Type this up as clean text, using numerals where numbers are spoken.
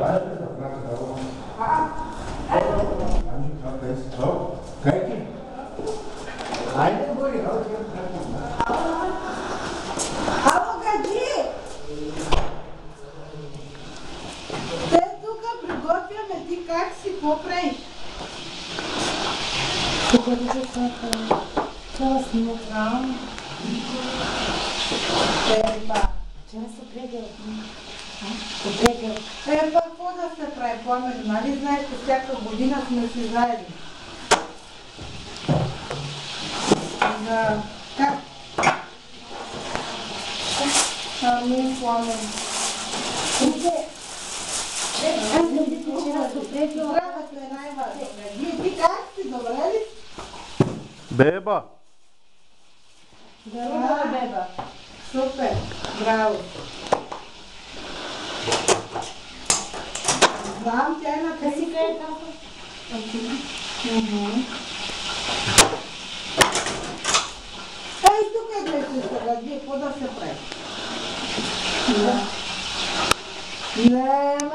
Ало, Гади! Те тук приготвяме, ти как си, какво правиш? Тук да се сака. Това снимок. Вчера се прегал. Какво да се прави, Пламен? Нали знаеш, че всяка година сме си заедно? Как? Ами, Пламен. Аз не си вчера се прегал. Здравето е най-важно. Ти как си, добре ли? Беба! Да, беба. Супер, браво. Знам, тя е на Да си край кафа. Ей, тук гледаш сега, какво да се прави? Не.